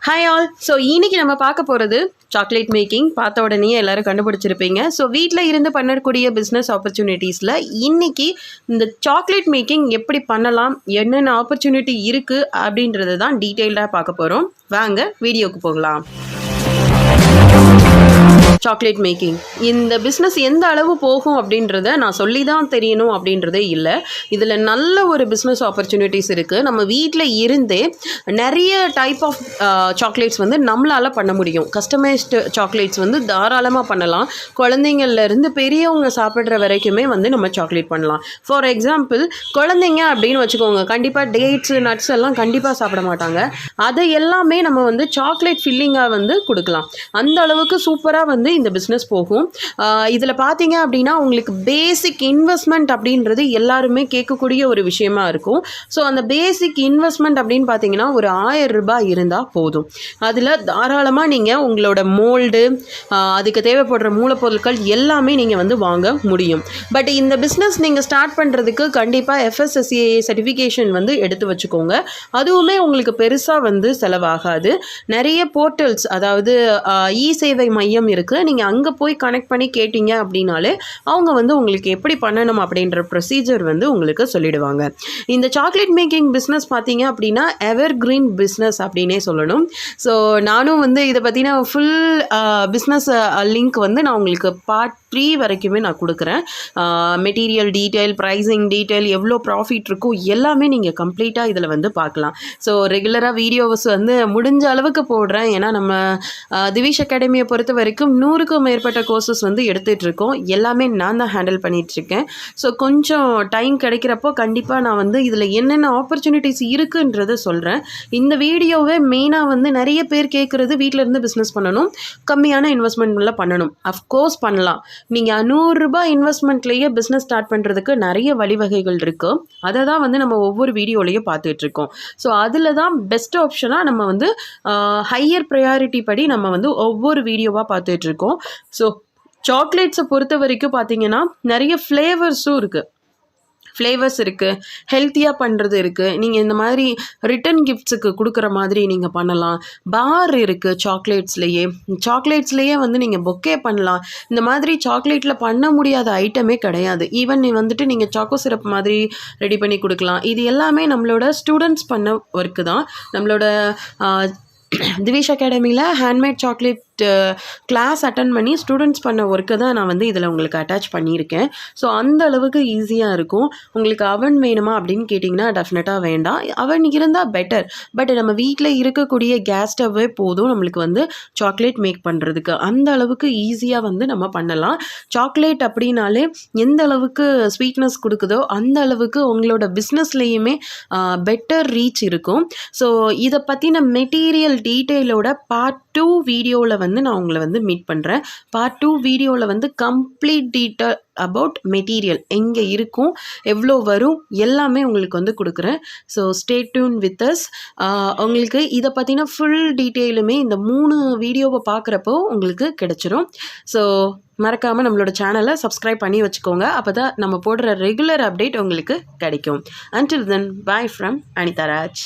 Hi all. So இன்னைக்கு நம்ம பார்க்க போறது சாக்லேட் மேக்கிங். பார்த்த உடனே எல்லாரும் கண்டுபிடிச்சிருப்பீங்க. ஸோ வீட்டில் இருந்து பண்ணக்கூடிய பிஸ்னஸ் ஆப்பர்ச்சுனிட்டிஸில் இன்னைக்கு இந்த சாக்லேட் மேக்கிங் எப்படி பண்ணலாம், என்னென்ன ஆப்பர்ச்சுனிட்டி இருக்குது அப்படின்றது தான் டீட்டெயில்டாக பார்க்க போகிறோம். வாங்க வீடியோக்கு போகலாம். சாக்லேட் மேக்கிங் இந்த பிஸ்னஸ் எந்த அளவு போகும் அப்படின்றத நான் சொல்லி தான் தெரியணும் அப்படின்றதே இல்லை. இதில் நல்ல ஒரு பிஸ்னஸ் ஆப்பர்ச்சுனிட்டிஸ் இருக்குது. நம்ம வீட்டில் இருந்தே நிறைய டைப் ஆஃப் சாக்லேட்ஸ் வந்து நம்மளால் பண்ண முடியும். கஸ்டமைஸ்டு சாக்லேட்ஸ் வந்து தாராளமாக பண்ணலாம். குழந்தைங்கள்லேருந்து பெரியவங்க சாப்பிட்ற வரைக்குமே வந்து நம்ம சாக்லேட் பண்ணலாம். ஃபார் எக்ஸாம்பிள், குழந்தைங்க அப்படின்னு வச்சுக்கோங்க, கண்டிப்பாக டேட்ஸு நட்ஸ் எல்லாம் கண்டிப்பாக சாப்பிட மாட்டாங்க. அதை எல்லாமே நம்ம வந்து சாக்லேட் ஃபில்லிங்காக வந்து கொடுக்கலாம். அந்த அளவுக்கு சூப்பராக வந்து இந்த பிஸ்னஸ் போகும். இதில் பார்த்தீங்க அப்படின்னா உங்களுக்கு பேசிக் இன்வெஸ்ட்மெண்ட் அப்படின்றது எல்லாருமே கேட்கக்கூடிய ஒரு விஷயமா இருக்கும். ஸோ அந்த பேசிக் இன்வெஸ்ட்மெண்ட் அப்படின்னு பார்த்தீங்கன்னா ஒரு 1000 ரூபாய் இருந்தால் போதும். அதில் தாராளமாக நீங்கள் உங்களோட மோல்டு, அதுக்கு தேவைப்படுற மூலப்பொருட்கள் எல்லாமே நீங்கள் வந்து வாங்க முடியும். பட் இந்த பிஸ்னஸ் நீங்கள் ஸ்டார்ட் பண்ணுறதுக்கு கண்டிப்பாக FSSAI சர்டிஃபிகேஷன் வந்து எடுத்து வச்சுக்கோங்க. அதுவுமே உங்களுக்கு பெருசாக வந்து செலவாகாது. நிறைய போர்ட்டல்ஸ், அதாவது இ சேவை மையம் இருக்குது. நீங்கள் அங்கே போய் கனெக்ட் பண்ணி கேட்டீங்க அப்படின்னாலே அவங்க வந்து உங்களுக்கு எப்படி பண்ணணும் அப்படின்ற ப்ரொசீஜர் வந்து உங்களுக்கு சொல்லிடுவாங்க. இந்த சாக்லேட் மேக்கிங் பிஸ்னஸ் பார்த்தீங்க அப்படின்னா எவர் கிரீன் பிஸ்னஸ் அப்படின்னே சொல்லணும். ஸோ நானும் வந்து இதை பற்றின ஃபுல் பிஸ்னஸ் லிங்க் வந்து நான் உங்களுக்கு பார்ட் 3 வரைக்குமே நான் கொடுக்குறேன். மெட்டீரியல் டீட்டெயில், ப்ரைஸிங் டீட்டெயில், எவ்வளோ ப்ராஃபிட் இருக்கும் எல்லாமே நீங்கள் கம்ப்ளீட்டாக இதில் வந்து பார்க்கலாம். ஸோ ரெகுலராக வீடியோஸ் வந்து முடிஞ்ச அளவுக்கு போடுறேன். ஏன்னா நம்ம திவிஷ் அகாடமியை பொறுத்த வரைக்கும் 100க்கும் மேற்பட்ட கோர்சஸ் வந்து எடுத்துகிட்டு இருக்கோம். எல்லாமே நான் தான் ஹேண்டில் பண்ணிகிட்ருக்கேன். ஸோ கொஞ்சம் டைம் கிடைக்கிறப்போ கண்டிப்பாக நான் வந்து இதில் என்னென்ன ஆப்பர்ச்சுனிட்டிஸ் இருக்குன்றதை சொல்கிறேன். இந்த வீடியோவை மெயினாக வந்து நிறைய பேர் கேட்குறது, வீட்டிலேருந்து பிஸ்னஸ் பண்ணணும், கம்மியான இன்வெஸ்ட்மெண்ட்டில் பண்ணணும். அஃப்கோர்ஸ் பண்ணலாம். நீங்கள் 100 ரூபாய் இன்வெஸ்ட்மெண்ட்லேயே பிஸ்னஸ் ஸ்டார்ட் பண்ணுறதுக்கு நிறைய வழிவகைகள் இருக்குது. அதை தான் வந்து நம்ம ஒவ்வொரு வீடியோலையும் பார்த்துட்ருக்கோம். ஸோ அதில் தான் பெஸ்ட் ஆப்ஷனாக நம்ம வந்து ஹையர் ப்ரையாரிட்டி படி நம்ம வந்து ஒவ்வொரு வீடியோவாக பார்த்துட்ருக்கோம். ஸோ சாக்லேட்ஸை பொறுத்த வரைக்கும் பார்த்தீங்கன்னா நிறைய ஃப்ளேவர்ஸும் இருக்குது. ஹெல்த்தியாக பண்ணுறது இருக்குது. நீங்கள் இந்த மாதிரி ரிட்டன் கிஃப்ட்ஸுக்கு கொடுக்குற மாதிரி நீங்கள் பண்ணலாம். பார் இருக்குது சாக்லேட்ஸ்லேயே வந்து நீங்கள் பொக்கே பண்ணலாம். இந்த மாதிரி சாக்லேட்டில் பண்ண முடியாத ஐட்டமே கிடையாது. ஈவன் வந்துட்டு நீங்கள் சாக்கோ சிரப் மாதிரி ரெடி பண்ணி கொடுக்கலாம். இது எல்லாமே நம்மளோட ஸ்டூடெண்ட்ஸ் பண்ண ஒர்க்கு தான். நம்மளோட திவிஷ் அகாடமியில் ஹேண்ட்மேட் சாக்லேட் கிளாஸ் அட்டன் பண்ணி ஸ்டூடெண்ட்ஸ் பண்ண ஒர்க்கை தான் நான் வந்து இதில் உங்களுக்கு அட்டாச் பண்ணியிருக்கேன். ஸோ அந்த அளவுக்கு ஈஸியாக இருக்கும். உங்களுக்கு அவன் வேணுமா அப்படின்னு கேட்டிங்கன்னா டெஃபினட்டாக வேண்டாம். அவன் இருந்தால் பெட்டர். பட் நம்ம வீட்டில் இருக்கக்கூடிய கேஸ் ஸ்டவ்வே போதும் நம்மளுக்கு வந்து சாக்லேட் மேக் பண்ணுறதுக்கு. அந்த அளவுக்கு ஈஸியாக வந்து நம்ம பண்ணலாம். சாக்லேட் அப்படின்னாலே எந்த அளவுக்கு ஸ்வீட்னஸ் கொடுக்குதோ அந்த அளவுக்கு உங்களோட பிஸ்னஸ்லேயுமே பெட்டர் ரீச் இருக்கும். ஸோ இதை பற்றின மெட்டீரியல் டீட்டெயிலோட பார்ட் 2 வீடியோவில் வந்து நான் உங்களை வந்து மீட் பண்ணுறேன். பார்ட் 2 வீடியோவில் வந்து கம்ப்ளீட் டீட்டெயில் அபவுட் மெட்டீரியல் எங்கே இருக்கும், எவ்வளோ வரும் எல்லாமே உங்களுக்கு வந்து கொடுக்குறேன். So stay tune with us. உங்களுக்கு இதை பற்றின ஃபுல் டீட்டெயிலுமே இந்த 3 வீடியோவை பார்க்குறப்போ உங்களுக்கு கிடைச்சிரும். ஸோ மறக்காமல் நம்மளோட சேனலை சப்ஸ்கிரைப் பண்ணி வச்சுக்கோங்க. அப்போ தான் நம்ம போடுற ரெகுலர் அப்டேட் உங்களுக்கு கிடைக்கும். Until then, bye from Anitharaj.